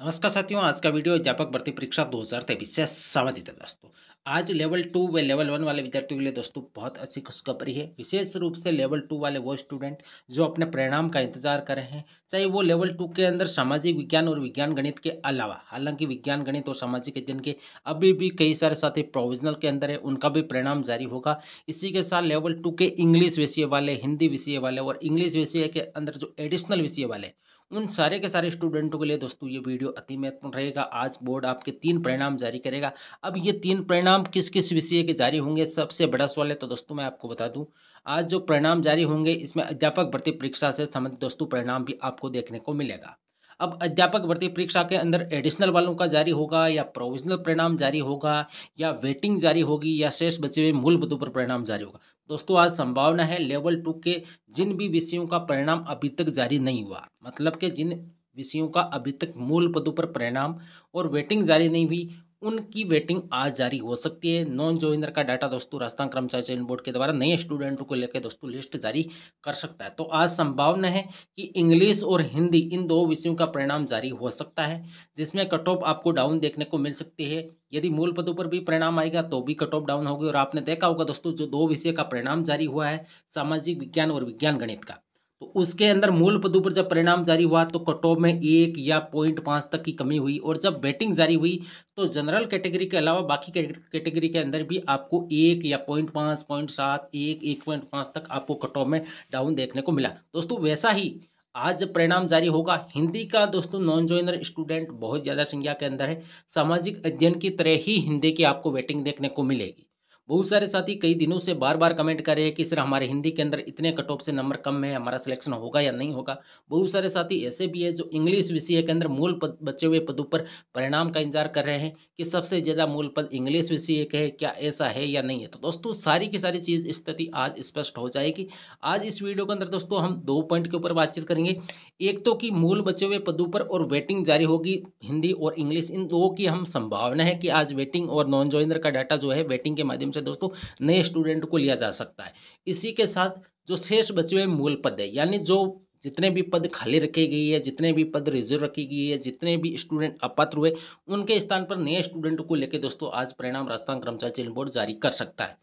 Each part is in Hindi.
नमस्कार साथियों, आज का वीडियो अध्यापक भर्ती परीक्षा 2023 से संबंधित है दोस्तों। आज लेवल 2 व लेवल 1 वाले विद्यार्थियों के लिए दोस्तों बहुत अच्छी खुशखबरी है। विशेष रूप से लेवल 2 वाले वो स्टूडेंट जो अपने परिणाम का इंतजार कर रहे हैं, चाहे वो लेवल 2 के अंदर सामाजिक विज्ञान और विज्ञान गणित के अलावा, हालांकि विज्ञान गणित और सामाजिक अध्ययन के अभी भी कई सारे साथी प्रोविजनल के अंदर है, उनका भी परिणाम जारी होगा। इसी के साथ लेवल 2 के इंग्लिश विषय वाले, हिंदी विषय वाले और इंग्लिश विषय के अंदर जो एडिशनल विषय वाले, उन सारे के सारे स्टूडेंटों के लिए दोस्तों ये वीडियो अति महत्वपूर्ण रहेगा। आज बोर्ड आपके 3 परिणाम जारी करेगा। अब ये 3 परिणाम किस किस विषय के जारी होंगे, सबसे बड़ा सवाल है। तो दोस्तों मैं आपको बता दूं, आज जो परिणाम जारी होंगे इसमें अध्यापक भर्ती परीक्षा से संबंधित दोस्तों परिणाम भी आपको देखने को मिलेगा। अब अध्यापक भर्ती परीक्षा के अंदर एडिशनल वालों का जारी होगा या प्रोविजनल परिणाम जारी होगा या वेटिंग जारी होगी या शेष बचे हुए मूल पदों पर परिणाम जारी होगा। दोस्तों आज संभावना है लेवल 2 के जिन भी विषयों का परिणाम अभी तक जारी नहीं हुआ, मतलब कि जिन विषयों का अभी तक मूल पदों पर परिणाम और वेटिंग जारी नहीं हुई, उनकी वेटिंग आज जारी हो सकती है। नॉन ज्वाइनर का डाटा दोस्तों राजस्थान कर्मचारी चयन बोर्ड के द्वारा नए स्टूडेंटों को लेकर दोस्तों लिस्ट जारी कर सकता है। तो आज संभावना है कि इंग्लिश और हिंदी इन दो विषयों का परिणाम जारी हो सकता है, जिसमें कट ऑफ आपको डाउन देखने को मिल सकती है। यदि मूल पदों पर भी परिणाम आएगा तो भी कट ऑफ डाउन होगी। और आपने देखा होगा दोस्तों, जो 2 विषय का परिणाम जारी हुआ है, सामाजिक विज्ञान और विज्ञान गणित का, तो उसके अंदर मूल पदों पर जब परिणाम जारी हुआ तो कट ऑफ में 1 या 0.5 तक की कमी हुई। और जब वेटिंग जारी हुई तो जनरल कैटेगरी के अलावा बाकी कैटेगरी के अंदर भी आपको 1 या 0.5, 0.7, 1.5 तक आपको कट ऑफ में डाउन देखने को मिला। दोस्तों वैसा ही आज जब परिणाम जारी होगा हिंदी का, दोस्तों नॉन ज्वाइनर स्टूडेंट बहुत ज़्यादा संख्या के अंदर है। सामाजिक अध्ययन की तरह ही हिंदी की आपको वेटिंग देखने को मिलेगी। बहुत सारे साथी कई दिनों से बार बार कमेंट कर रहे हैं कि सर हमारे हिंदी के अंदर इतने कट ऑफ से नंबर कम है, हमारा सिलेक्शन होगा या नहीं होगा। बहुत सारे साथी ऐसे भी है जो इंग्लिश विषय के अंदर मूल पद बचे हुए पदों पर परिणाम का इंतजार कर रहे हैं कि सबसे ज़्यादा मूल पद इंग्लिश विषय के है, क्या ऐसा है या नहीं है। तो दोस्तों सारी की सारी चीज़ स्थिति आज स्पष्ट हो जाएगी। आज इस वीडियो के अंदर दोस्तों हम 2 पॉइंट के ऊपर बातचीत करेंगे। एक तो कि मूल बचे हुए पदों पर और वेटिंग जारी होगी हिंदी और इंग्लिश, इन दो की हम संभावना है कि आज वेटिंग और नॉन ज्वाइनर का डाटा जो है वेटिंग के माध्यम से दोस्तों नए स्टूडेंट को लिया जा सकता है। इसी के साथ जो शेष बचे हुए मूल पद है, यानी जो जितने भी पद खाली रखी गई है, जितने भी पद रिजर्व रखी गई है, जितने भी स्टूडेंट अपात्र हुए, उनके स्थान पर नए स्टूडेंट को लेकर दोस्तों आज परिणाम राजस्थान कर्मचारी चयन बोर्ड जारी कर सकता है।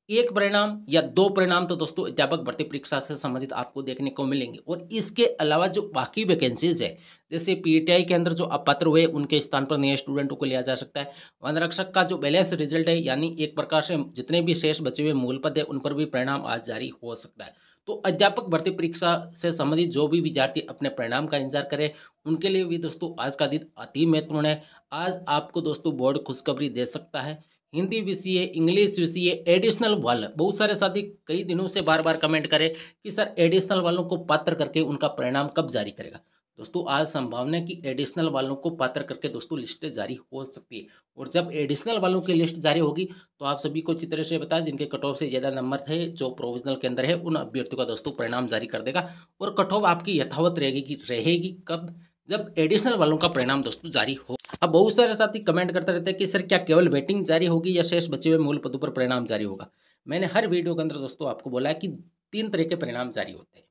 एक परिणाम या 2 परिणाम तो दोस्तों अध्यापक भर्ती परीक्षा से संबंधित आपको देखने को मिलेंगे। और इसके अलावा जो बाकी वैकेंसीज है, जैसे पीटीआई के अंदर जो अपात्र हुए उनके स्थान पर नए स्टूडेंटों को लिया जा सकता है। वन रक्षक का जो बैलेंस रिजल्ट है, यानी एक प्रकार से जितने भी शेष बचे हुए मूल पद है उन पर भी परिणाम आज जारी हो सकता है। तो अध्यापक भर्ती परीक्षा से संबंधित जो भी विद्यार्थी अपने परिणाम का इंतजार करें, उनके लिए भी दोस्तों आज का दिन अति महत्वपूर्ण है। आज आपको दोस्तों बोर्ड खुशखबरी दे सकता है। हिंदी विषय, इंग्लिश विषय, एडिशनल वाला, बहुत सारे साथी कई दिनों से बार बार कमेंट करें कि सर एडिशनल वालों को पात्र करके उनका परिणाम कब जारी करेगा। दोस्तों आज संभावना है कि एडिशनल वालों को पात्र करके दोस्तों लिस्टें जारी हो सकती है। और जब एडिशनल वालों की लिस्ट जारी होगी तो आप सभी को अच्छी तरह से बताएं, जिनके कट ऑफ से ज़्यादा नंबर थे जो प्रोविजनल के अंदर है, उन अभ्यर्थियों का दोस्तों परिणाम जारी कर देगा। और कट ऑफ आपकी यथावत रहेगी कब? जब एडिशनल वालों का परिणाम दोस्तों जारी हो। अब बहुत सारे साथी कमेंट करते रहते हैं कि सर क्या केवल वेटिंग जारी होगी या शेष बचे हुए मूल पदों पर परिणाम जारी होगा। मैंने हर वीडियो के अंदर दोस्तों आपको बोला है कि 3 तरह के परिणाम जारी होते हैं।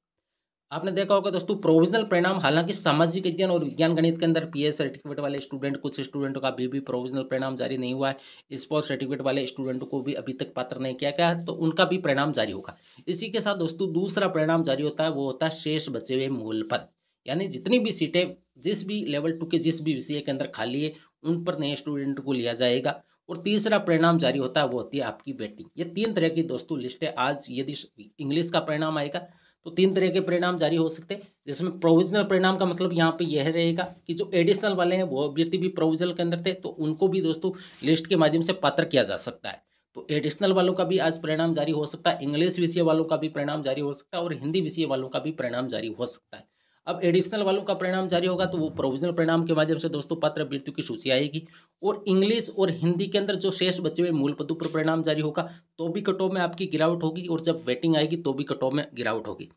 आपने देखा होगा दोस्तों प्रोविजनल परिणाम, हालांकि सामाजिक अध्ययन और विज्ञान गणित के अंदर पीएस सर्टिफिकेट वाले स्टूडेंट, कुछ स्टूडेंटों का अभी भी प्रोविजनल परिणाम जारी नहीं हुआ है। स्पोर्ट सर्टिफिकेट वाले स्टूडेंटों को भी अभी तक पात्र नहीं किया गया है, तो उनका भी परिणाम जारी होगा। इसी के साथ दोस्तों दूसरा परिणाम जारी होता है, वो होता है शेष बचे हुए मूल पद, यानी जितनी भी सीटें जिस भी लेवल 2 के जिस भी विषय के अंदर खाली है उन पर नए स्टूडेंट को लिया जाएगा। और तीसरा परिणाम जारी होता है वो होती है आपकी वेटिंग। ये 3 तरह की दोस्तों लिस्ट है। आज यदि इंग्लिश का परिणाम आएगा तो 3 तरह के परिणाम जारी हो सकते हैं, जिसमें प्रोविजनल परिणाम का मतलब यहाँ पे यह रहेगा कि जो एडिशनल वाले हैं वो अभ्यर्थी भी प्रोविजनल के अंदर थे, तो उनको भी दोस्तों लिस्ट के माध्यम से पात्र किया जा सकता है। तो एडिशनल वालों का भी आज परिणाम जारी हो सकता है, इंग्लिश विषय वालों का भी परिणाम जारी हो सकता है और हिंदी विषय वालों का भी परिणाम जारी हो सकता है। अब एडिशनल वालों का परिणाम जारी होगा तो वो प्रोविजनल परिणाम के माध्यम से दोस्तों पात्र अभ्यर्थियों की सूची आएगी। और इंग्लिश और हिंदी के अंदर जो शेष बचे हुए मूल पदों पर परिणाम जारी होगा तो भी कट ऑफ में आपकी गिरावट होगी, और जब वेटिंग आएगी तो भी कट ऑफ में गिरावट होगी।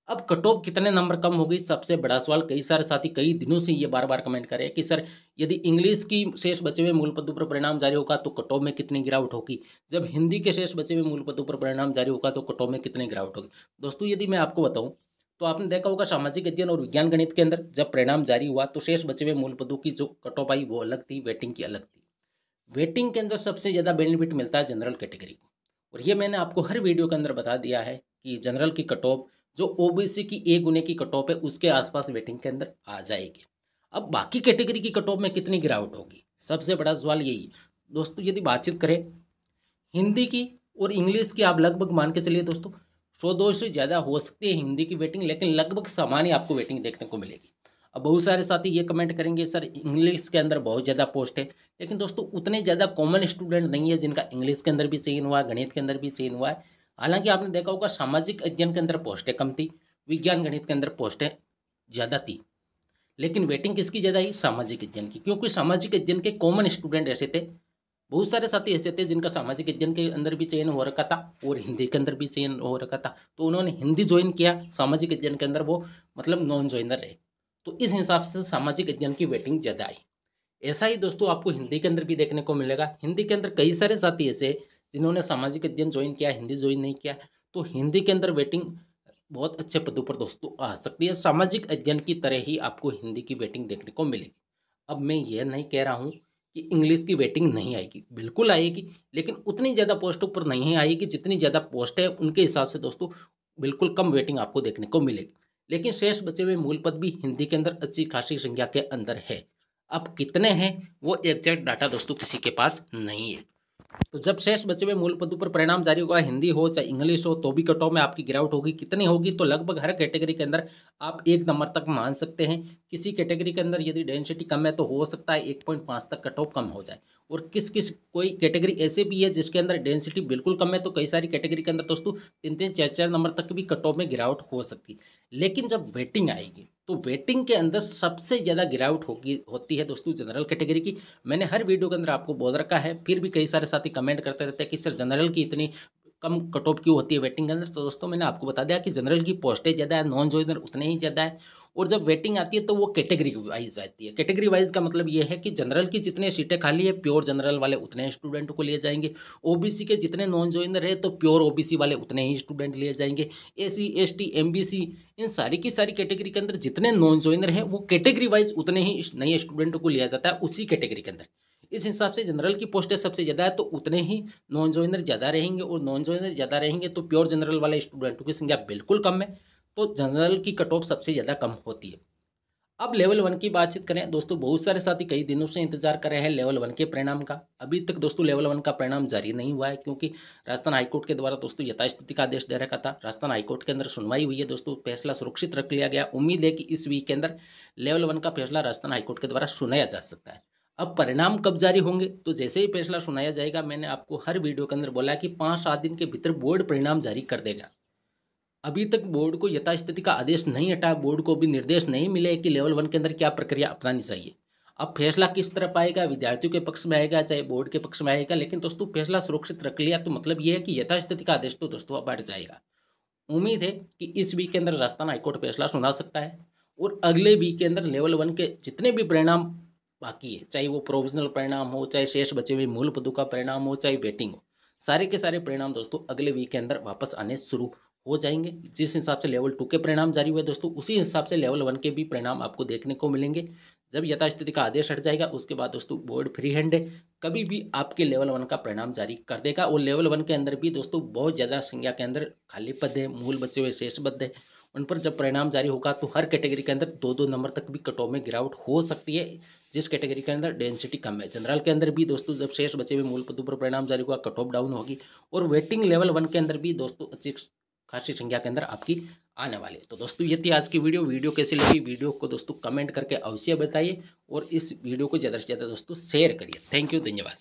अब कट ऑफ कितने नंबर कम होगी, सबसे बड़ा सवाल। कई सारे साथी कई दिनों से ये बार बार कमेंट कर रहे हैं कि सर यदि इंग्लिश की शेष बचे हुए मूल पदों पर परिणाम जारी होगा तो कट ऑफ में कितनी गिरावट होगी, जब हिंदी के शेष बचे हुए मूल पदों पर परिणाम जारी होगा तो कट ऑफ में कितनी गिरावट होगी। दोस्तों यदि मैं आपको बताऊं तो आपने देखा होगा सामाजिक अध्ययन और विज्ञान गणित के अंदर जब परिणाम जारी हुआ तो शेष बचे हुए मूल पदों की जो कट ऑफ आई वो अलग थी, वेटिंग की अलग थी। वेटिंग के अंदर सबसे ज़्यादा बेनिफिट मिलता है जनरल कैटेगरी को, और ये मैंने आपको हर वीडियो के अंदर बता दिया है कि जनरल की कट ऑफ जो ओबीसी की ए गुने की कट ऑफ है उसके आसपास वेटिंग के अंदर आ जाएगी। अब बाकी कैटेगरी की कट ऑफ में कितनी गिरावट होगी, सबसे बड़ा सवाल यही है दोस्तों। यदि बातचीत करें हिंदी की और इंग्लिश की, आप लगभग मान के चलिए दोस्तों 100-200 से ज़्यादा हो सकती है हिंदी की वेटिंग, लेकिन लगभग सामान्य आपको वेटिंग देखने को मिलेगी। अब बहुत सारे साथी ये कमेंट करेंगे सर इंग्लिश के अंदर बहुत ज़्यादा पोस्ट है, लेकिन दोस्तों उतने ज़्यादा कॉमन स्टूडेंट नहीं है जिनका इंग्लिश के अंदर भी चयन हुआ है, गणित के अंदर भी चयन हुआ है। हालांकि आपने देखा होगा सामाजिक अध्ययन के अंदर पोस्टें कम थी, विज्ञान गणित के अंदर पोस्टें ज़्यादा थी, लेकिन वेटिंग किसकी ज़्यादा आई, सामाजिक अध्ययन की, क्योंकि सामाजिक अध्ययन के कॉमन स्टूडेंट ऐसे थे, बहुत सारे साथी ऐसे थे जिनका सामाजिक अध्ययन के अंदर भी चयन हो रखा था और हिंदी के अंदर भी चयन हो रखा था, तो उन्होंने हिंदी ज्वाइन किया, सामाजिक अध्ययन के अंदर वो मतलब नॉन ज्वाइनर रहे, तो इस हिसाब से सामाजिक अध्ययन की वेटिंग ज़्यादा आई। ऐसा ही दोस्तों आपको हिंदी के अंदर भी देखने को मिलेगा। हिंदी के अंदर कई सारे साथी ऐसे जिन्होंने सामाजिक अध्ययन ज्वाइन किया, हिंदी ज्वाइन नहीं किया, तो हिंदी के अंदर वेटिंग बहुत अच्छे पदों पर दोस्तों आ सकती है। सामाजिक अध्ययन की तरह ही आपको हिंदी की वेटिंग देखने को मिलेगी। अब मैं ये नहीं कह रहा हूँ कि इंग्लिश की वेटिंग नहीं आएगी, बिल्कुल आएगी, लेकिन उतनी ज़्यादा पोस्टों पर नहीं आएगी जितनी ज़्यादा पोस्ट है उनके हिसाब से दोस्तों बिल्कुल कम वेटिंग आपको देखने को मिलेगी। लेकिन शेष बचे हुए मूल पद भी हिंदी के अंदर अच्छी खासी संख्या के अंदर है। अब कितने हैं वो एग्जैक्ट डाटा दोस्तों किसी के पास नहीं है। तो जब शेष बचे हुए मूल पदों पर परिणाम जारी होगा, हिंदी हो चाहे इंग्लिश हो, तो भी कट ऑफ में आपकी गिरावट होगी। कितनी होगी, तो लगभग हर कैटेगरी के अंदर आप 1 नंबर तक मान सकते हैं। किसी कैटेगरी के अंदर यदि डेंसिटी कम है तो हो सकता है 1.5 तक कट ऑफ कम हो जाए, और किस कोई कैटेगरी ऐसे भी है जिसके अंदर डेंसिटी बिल्कुल कम है, तो कई सारी कैटेगरी के अंदर दोस्तों 3-3, 4-4 नंबर तक भी कट ऑफ में गिरावट हो सकती है। लेकिन जब वेटिंग आएगी तो वेटिंग के अंदर सबसे ज़्यादा गिरावट होती है दोस्तों जनरल कैटेगरी की। मैंने हर वीडियो के अंदर आपको बोल रखा है, फिर भी कई सारे साथी कमेंट करते रहते हैं कि सर जनरल की इतनी कम कट ऑफ क्यों होती है वेटिंग के अंदर। तो दोस्तों मैंने आपको बता दिया कि जनरल की पोस्टें ज़्यादा है, नॉन ज्वाइनर उतने ही ज़्यादा है, और जब वेटिंग आती है तो वो कैटेगरी वाइज आती है। कैटेगरी वाइज का मतलब ये है कि जनरल की जितने सीटें खाली है प्योर जनरल वाले उतने स्टूडेंट को लिए जाएंगे, ओबीसी के जितने नॉन ज्वाइनर है तो प्योर ओबीसी वाले उतने ही स्टूडेंट लिए जाएंगे, एसी एसटी एमबीसी इन सारी की सारी कैटेगरी के अंदर जितने नॉन ज्वाइनर है वो कैटेगरी वाइज उतने ही नए स्टूडेंटों को लिया जाता है उसी कैटेगरी के अंदर। इस हिसाब से जनरल की पोस्टें सबसे ज़्यादा है तो उतने ही नॉन ज्वाइनर ज़्यादा रहेंगे, और नॉन ज्वाइनर ज़्यादा रहेंगे तो प्योर जनरल वाले स्टूडेंटों की संख्या बिल्कुल कम है, तो जनरल की कट ऑफ सबसे ज़्यादा कम होती है। अब लेवल 1 की बातचीत करें दोस्तों, बहुत सारे साथी कई दिनों से इंतजार कर रहे हैं लेवल 1 के परिणाम का। अभी तक दोस्तों लेवल 1 का परिणाम जारी नहीं हुआ है, क्योंकि राजस्थान हाईकोर्ट के द्वारा दोस्तों यथास्थिति का आदेश दे रखा था। राजस्थान हाईकोर्ट के अंदर सुनवाई हुई है दोस्तों, फैसला सुरक्षित रख लिया गया। उम्मीद है कि इस वीक के अंदर लेवल 1 का फैसला राजस्थान हाईकोर्ट के द्वारा सुनाया जा सकता है। अब परिणाम कब जारी होंगे, तो जैसे ही फैसला सुनाया जाएगा, मैंने आपको हर वीडियो के अंदर बोला कि 5-7 दिन के भीतर बोर्ड परिणाम जारी कर देगा। अभी तक बोर्ड को यथास्थिति का आदेश नहीं हटा, बोर्ड को भी निर्देश नहीं मिले कि लेवल 1 के अंदर क्या प्रक्रिया अपनानी चाहिए। अब फैसला किस तरफ आएगा, विद्यार्थियों के पक्ष में आएगा चाहे बोर्ड के पक्ष में आएगा, लेकिन दोस्तों फैसला सुरक्षित रख लिया तो मतलब ये है कि यथास्थिति का आदेश तो दोस्तों अब बढ़ जाएगा। उम्मीद है कि इस वीक के अंदर राजस्थान हाईकोर्ट फैसला सुना सकता है, और अगले वीक के अंदर लेवल 1 के जितने भी परिणाम बाकी है, चाहे वो प्रोविजनल परिणाम हो, चाहे शेष बचे हुए मूल पदों का परिणाम हो, चाहे वेटिंग हो, सारे के सारे परिणाम दोस्तों अगले वीक के अंदर वापस आने शुरू हो जाएंगे। जिस हिसाब से लेवल 2 के परिणाम जारी हुए दोस्तों, उसी हिसाब से लेवल 1 के भी परिणाम आपको देखने को मिलेंगे। जब यथास्थिति का आदेश हट जाएगा उसके बाद दोस्तों बोर्ड फ्री हैंड है, कभी भी आपके लेवल 1 का परिणाम जारी कर देगा। और लेवल 1 के अंदर भी दोस्तों बहुत ज़्यादा संख्या के अंदर खाली पद है, मूल बचे हुए शेष पद है, उन पर जब परिणाम जारी होगा तो हर कैटेगरी के अंदर 2-2 नंबर तक भी कट ऑफ में गिरावट हो सकती है, जिस कैटेगरी के अंदर डेंसिटी कम है। जनरल के अंदर भी दोस्तों जब शेष बचे हुए मूल पदों पर परिणाम जारी होगा कट ऑफ डाउन होगी, और वेटिंग लेवल 1 के अंदर भी दोस्तों अच्छी खासी संख्या के अंदर आपकी आने वाली है। तो दोस्तों ये थी आज की वीडियो कैसी लगी, वीडियो को दोस्तों कमेंट करके अवश्य बताइए, और इस वीडियो को ज़्यादा से ज़्यादा दोस्तों शेयर करिए। थैंक यू, धन्यवाद।